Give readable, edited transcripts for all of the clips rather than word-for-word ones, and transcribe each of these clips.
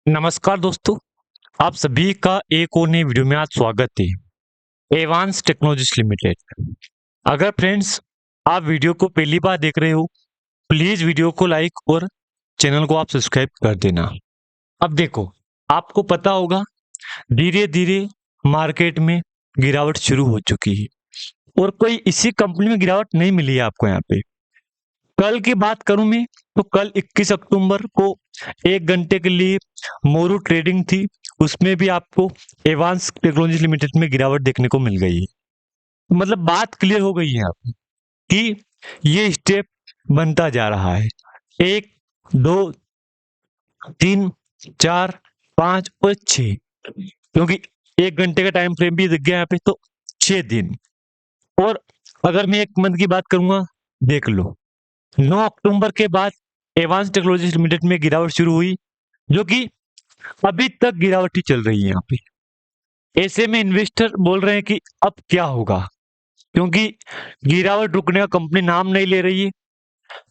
नमस्कार दोस्तों, आप सभी का एक और नई वीडियो में आज स्वागत है। Evans technologies limited. अगर फ्रेंड्स आप वीडियो को पहली बार देख रहे हो, प्लीज वीडियो को लाइक और चैनल को आप सब्सक्राइब कर देना। अब देखो, आपको पता होगा धीरे धीरे मार्केट में गिरावट शुरू हो चुकी है और कोई इसी कंपनी में गिरावट नहीं मिली है आपको यहाँ पे। कल की बात करूं मैं तो कल 21 अक्टूबर को 1 घंटे के लिए मोरू ट्रेडिंग थी, उसमें भी आपको एवांस टेक्नोलॉजी लिमिटेड में गिरावट देखने को मिल गई है। मतलब बात क्लियर हो गई है आप कि ये स्टेप बनता जा रहा है। 1, 2, 3, 4, 5 और 6, क्योंकि 1 घंटे का टाइम फ्रेम भी दिख गया यहाँ पे, तो 6 दिन। और अगर मैं 1 मंथ की बात करूंगा, देख लो 9 अक्टूबर के बाद एवांस टेक्नोलॉजीज लिमिटेड में गिरावट शुरू हुई, जो कि अभी तक गिरावट ही चल रही है यहाँ पे। ऐसे में इन्वेस्टर बोल रहे हैं कि अब क्या होगा, क्योंकि गिरावट रुकने का कंपनी नाम नहीं ले रही है।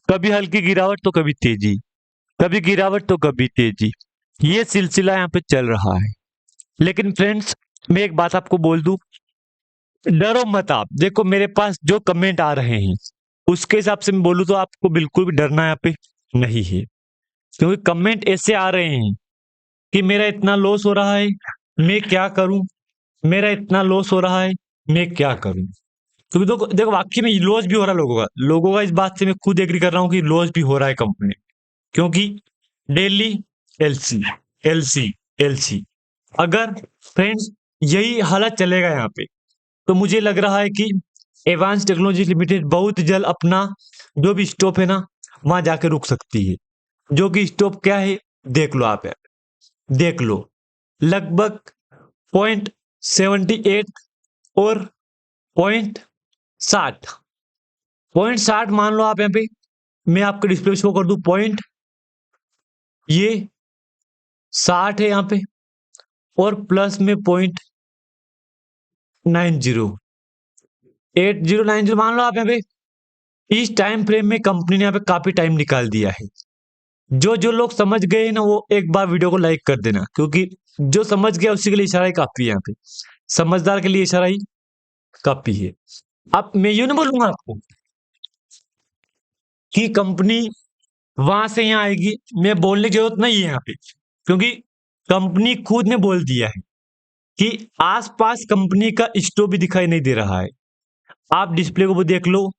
कभी हल्की गिरावट तो कभी तेजी, कभी गिरावट तो कभी तेजी, ये सिलसिला यहाँ पे चल रहा है। लेकिन फ्रेंड्स, मैं एक बात आपको बोल दूं, डरो मत आप। देखो, मेरे पास जो कमेंट आ रहे हैं उसके हिसाब से मैं बोलूं तो आपको बिल्कुल भी डरना यहाँ पे नहीं है, क्योंकि कमेंट ऐसे आ रहे हैं कि मेरा इतना लॉस हो रहा है, मैं क्या करूं, मेरा इतना लॉस हो रहा है, मैं क्या करूं। क्योंकि देखो देखो वाकई में लॉस भी हो रहा है लोगों का इस बात से मैं खुद एग्री कर रहा हूं कि लॉस भी हो रहा है कंपनी, क्योंकि डेली एलसी एलसी एलसी। अगर फ्रेंड्स यही हालत चलेगा यहाँ पे, तो मुझे लग रहा है कि एडवांस टेक्नोलॉजी लिमिटेड बहुत जल्द अपना जो भी स्टॉप है ना, वहां जाके रुक सकती है। जो कि स्टॉप क्या है, देख लो आप, देख लो, लगभग 0.78 और 0.60, 0.60 मान लो आप यहाँ पे। मैं आपको डिस्प्ले शो कर दूं, पॉइंट ये 60 है यहाँ पे, और प्लस में 0.80 मान लो आप यहाँ पे। इस टाइम फ्रेम में कंपनी ने यहाँ पे काफी टाइम निकाल दिया है। जो जो लोग समझ गए ना, वो एक बार वीडियो को लाइक कर देना, क्योंकि जो समझ गया उसी के लिए इशारा ही काफी है यहाँ पे। समझदार के लिए इशारा ही काफी है। अब मैं यूं नहीं बोलूंगा आपको कि कंपनी वहां से यहाँ आएगी, मैं बोलने की जरूरत नहीं है यहाँ पे, क्योंकि कंपनी खुद ने बोल दिया है कि आसपास कंपनी का स्टॉप भी दिखाई नहीं दे रहा है। आप डिस्प्ले को भी देख लो,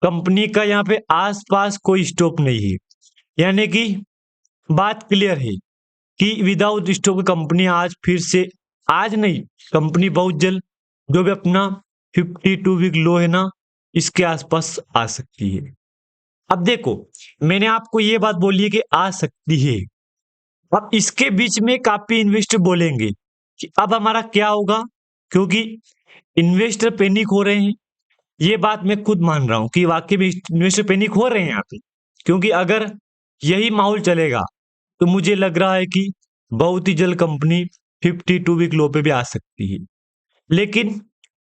कंपनी का यहाँ पे आसपास कोई स्टॉप नहीं है। यानी कि बात क्लियर है कि विदाउट स्टॉप कंपनी आज फिर से, आज नहीं, कंपनी बहुत जल्द जो भी अपना 52 वीक लो है ना, इसके आसपास आ सकती है। अब देखो, मैंने आपको ये बात बोली है कि आ सकती है। अब इसके बीच में काफी इन्वेस्टर बोलेंगे कि अब हमारा क्या होगा, क्योंकि इन्वेस्टर पैनिक हो रहे हैं। ये बात मैं खुद मान रहा हूं कि वाकई में इन्वेस्टर पैनिक हो रहे हैं यहाँ पे, क्योंकि अगर यही माहौल चलेगा तो मुझे लग रहा है कि बहुत ही जल्द कंपनी 52 वीक लो पे भी आ सकती है। लेकिन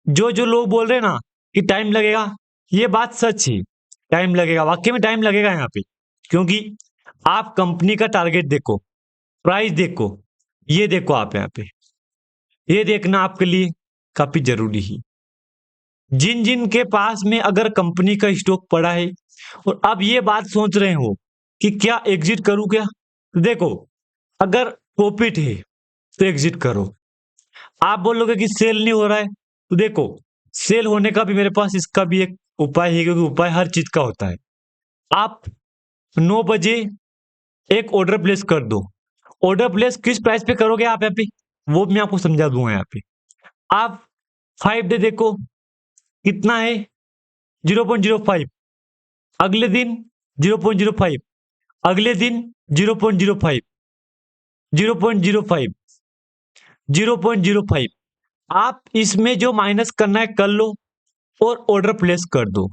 जो जो लोग बोल रहे हैं ना कि टाइम लगेगा, ये बात सच है। टाइम लगेगा, वाकई में टाइम लगेगा यहाँ पे, क्योंकि आप कंपनी का टारगेट देखो, प्राइस देखो, ये देखो आप यहाँ पे, ये देखना आपके लिए काफी जरूरी है। जिन जिन के पास में अगर कंपनी का स्टॉक पड़ा है और अब ये बात सोच रहे हो कि क्या एग्जिट करूं क्या, तो देखो, अगर प्रॉफिट है तो एग्जिट करो। आप बोलोगे कि सेल नहीं हो रहा है, तो देखो, सेल होने का भी मेरे पास इसका भी एक उपाय है, क्योंकि उपाय हर चीज का होता है। आप 9 बजे एक ऑर्डर प्लेस कर दो। ऑर्डर प्लेस किस प्राइस पे करोगे आप यहाँ पे, वो मैं आपको समझा दूंगा यहाँ पे। आप 5 डे देखो, कितना है, 0.05। अगले दिन 0.05, अगले दिन 0.05, 0.05, 0.05। आप इसमें जो माइनस करना है कर लो और ऑर्डर प्लेस कर दो।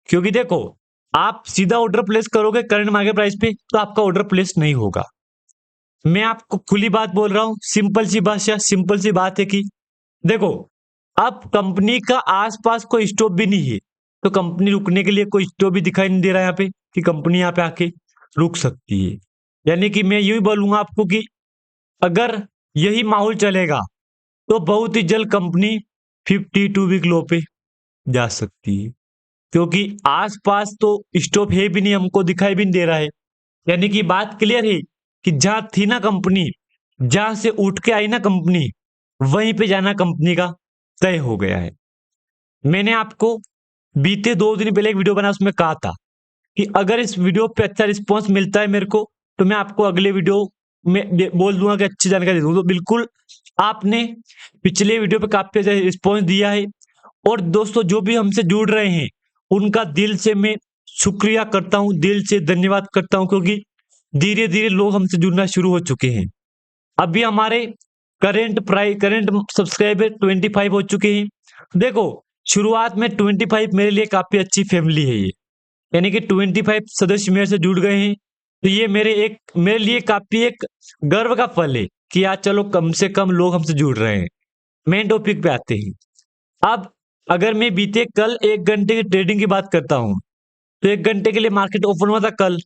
क्योंकि देखो, आप सीधा ऑर्डर प्लेस करोगे करंट मार्केट प्राइस पे तो आपका ऑर्डर प्लेस नहीं होगा। मैं आपको खुली बात बोल रहा हूं, सिंपल सी भाषा, सिंपल सी बात है कि देखो, अब कंपनी का आसपास कोई स्टॉप भी नहीं है, तो कंपनी रुकने के लिए कोई स्टॉप भी दिखाई नहीं दे रहा है यहाँ पे कि कंपनी यहाँ पे आके रुक सकती है। यानी कि मैं यूं ही बोलूंगा आपको कि अगर यही माहौल चलेगा तो बहुत ही जल्द कंपनी 52 वीक लो पे जा सकती है, क्योंकि आसपास तो स्टॉप है भी नहीं, हमको दिखाई भी नहीं दे रहा है। यानी कि बात क्लियर है कि जहां थी ना कंपनी, जहां से उठ के आई ना कंपनी, वहीं पे जाना कंपनी का तय हो गया है। मैंने आपको बीते 2 दिन पहले एक वीडियो बना, उसमें कहा था कि अगर इस वीडियो पे अच्छा रिस्पॉन्स मिलता है मेरे को, तो मैं आपको अगले वीडियो में बोल दूंगा कि अच्छी जानकारी दूंगा। तो बिल्कुल आपने पिछले वीडियो पे काफी अच्छा रिस्पॉन्स दिया है, और दोस्तों जो भी हमसे जुड़ रहे हैं उनका दिल से मैं शुक्रिया करता हूं, दिल से धन्यवाद करता हूं, क्योंकि धीरे धीरे लोग हमसे जुड़ना शुरू हो चुके हैं। अभी हमारे करंट सब्सक्राइबर 25 हो चुके हैं। देखो, शुरुआत में 25 मेरे लिए काफी अच्छी फैमिली है ये, यानी कि 25 सदस्य मेरे से जुड़ गए हैं। तो ये मेरे लिए काफी एक गर्व का पल है कि आज चलो कम से कम लोग हमसे जुड़ रहे हैं। मेन टॉपिक पे आते हैं। अब अगर मैं बीते कल 1 घंटे की ट्रेडिंग की बात करता हूं, तो 1 घंटे के लिए मार्केट ओपन हुआ था कल,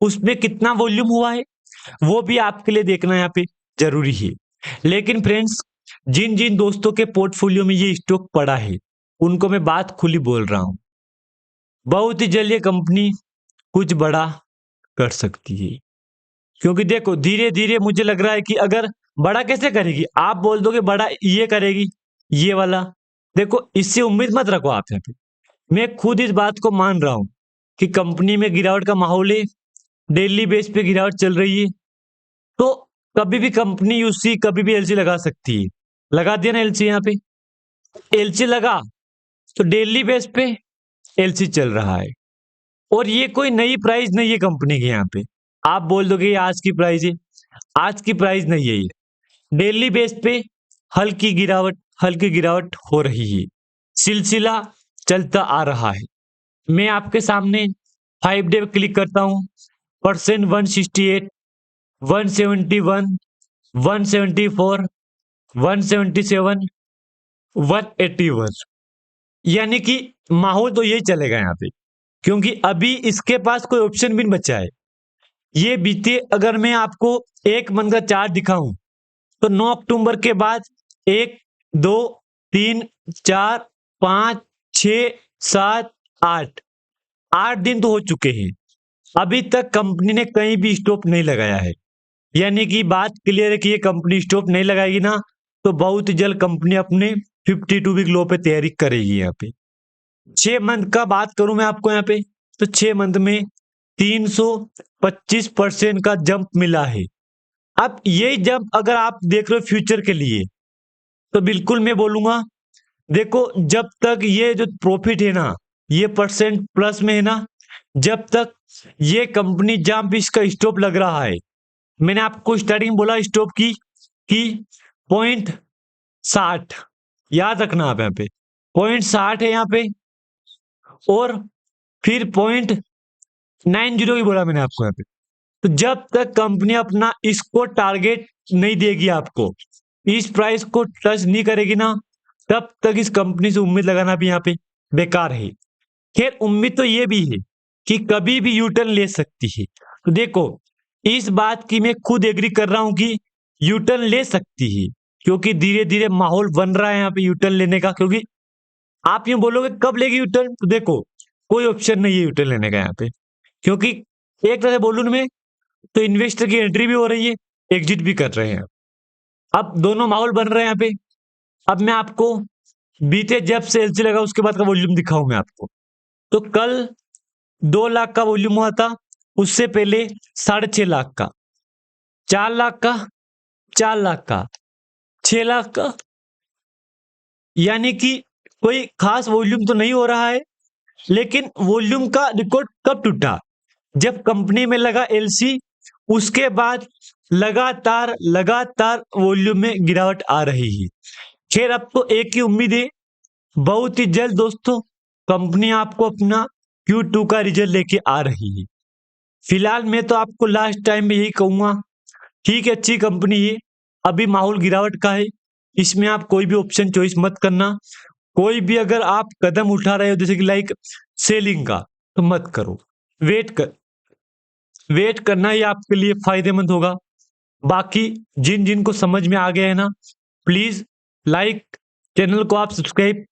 उसमें कितना वॉल्यूम हुआ है वो भी आपके लिए देखना यहाँ पे जरूरी है। लेकिन फ्रेंड्स, जिन जिन दोस्तों के पोर्टफोलियो में ये स्टॉक पड़ा है, उनको मैं बात खुली बोल रहा हूं, बहुत ही जल्द ये कंपनी कुछ बड़ा कर सकती है। क्योंकि देखो, धीरे धीरे मुझे लग रहा है कि अगर बड़ा कैसे करेगी, आप बोल दोगे बड़ा ये करेगी, ये वाला, देखो इससे उम्मीद मत रखो आप यहाँ पे। मैं खुद इस बात को मान रहा हूं कि कंपनी में गिरावट का माहौल है, डेली बेस पे गिरावट चल रही है। तो कभी भी कंपनी यूसी कभी भी एलसी लगा सकती है। लगा दिया ना एलसी, यहाँ पे एलसी लगा तो डेली बेस पे एलसी चल रहा है, और ये कोई नई प्राइस नहीं है कंपनी की। यहाँ पे आप बोल दोगे ये आज की प्राइस है, आज की प्राइस नहीं है ये, डेली बेस पे हल्की गिरावट हो रही है, सिलसिला चलता आ रहा है। मैं आपके सामने 5 डे पे क्लिक करता हूं, परसेंट 168, 171, 174, 177, 181, यानी कि माहौल तो यही चलेगा यहाँ पे, क्योंकि अभी इसके पास कोई ऑप्शन भी नहीं बचा है। ये बीते, अगर मैं आपको 1 मंथ का चार्ट दिखाऊं, तो 9 अक्टूबर के बाद 1, 2, 3, 4, 5, 6, 7, 8 दिन तो हो चुके हैं, अभी तक कंपनी ने कहीं भी स्टॉप नहीं लगाया है। यानी कि बात क्लियर है कि ये कंपनी स्टॉप नहीं लगाएगी ना, तो बहुत जल्द कंपनी अपने 52 वीक लो पे तैयारी करेगी। यहाँ पे 6 मंथ का बात करूं मैं आपको यहाँ पे, तो 6 मंथ में 325% का जंप मिला है। अब ये जंप अगर आप देख रहे हो फ्यूचर के लिए, तो बिल्कुल मैं बोलूंगा, देखो जब तक ये जो प्रॉफिट है ना, ये परसेंट प्लस में है ना, जब तक ये कंपनी जहां भी इसका स्टॉप लग रहा है, मैंने आपको स्टार्टिंग में बोला स्टॉप की कि 0.60, याद रखना आप यहाँ पे 0.60 है यहाँ पे, और फिर 0.90 की बोला मैंने आपको यहाँ पे। तो जब तक कंपनी अपना इसको टारगेट नहीं देगी, आपको इस प्राइस को टच नहीं करेगी ना, तब तक इस कंपनी से उम्मीद लगाना भी यहाँ पे बेकार है। खैर, उम्मीद तो ये भी है कि कभी भी यूटर्न ले सकती है। तो देखो, इस बात की मैं खुद एग्री कर रहा हूं कि यूटर्न ले सकती है, क्योंकि धीरे धीरे माहौल बन रहा है यहाँ पे यूटर्न लेने का। क्योंकि आप यूं बोलोगे कब लेगी यूटर्न, तो देखो कोई ऑप्शन नहीं है यूटर्न लेने का यहाँ पे, क्योंकि एक तरह से बोलूं ना मैं, तो इन्वेस्टर की एंट्री भी हो रही है, एग्जिट भी कर रहे हैं। अब दोनों माहौल बन रहे हैं यहाँ पे। अब मैं आपको बीते जब से एलसी लगा उसके बाद का वॉल्यूम दिखाऊं मैं आपको, तो कल 2 लाख का वॉल्यूम हुआ था, उससे पहले 6.5 लाख का, 4 लाख का, 4 लाख का, 6 लाख का, यानी कि कोई खास वॉल्यूम तो नहीं हो रहा है। लेकिन वॉल्यूम का रिकॉर्ड कब टूटा, जब कंपनी में लगा एलसी, उसके बाद लगातार लगातार वॉल्यूम में गिरावट आ रही है। खैर, अब तो एक ही उम्मीद है, बहुत ही जल्द दोस्तों कंपनी आपको अपना Q2 का रिजल्ट लेके आ रही है। फिलहाल मैं तो आपको लास्ट टाइम में यही कहूंगा, ठीक है अच्छी कंपनी है, अभी माहौल गिरावट का है, इसमें आप कोई भी ऑप्शन चॉइस मत करना। कोई भी अगर आप कदम उठा रहे हो जैसे कि लाइक सेलिंग का, तो मत करो, वेट करना ही आपके लिए फायदेमंद होगा। बाकी जिन जिन को समझ में आ गया है ना, प्लीज लाइक, चैनल को आप सब्सक्राइब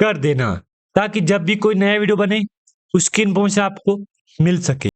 कर देना, ताकि जब भी कोई नया वीडियो बने उसकी इन्फॉर्मेशन आपको मिल सके।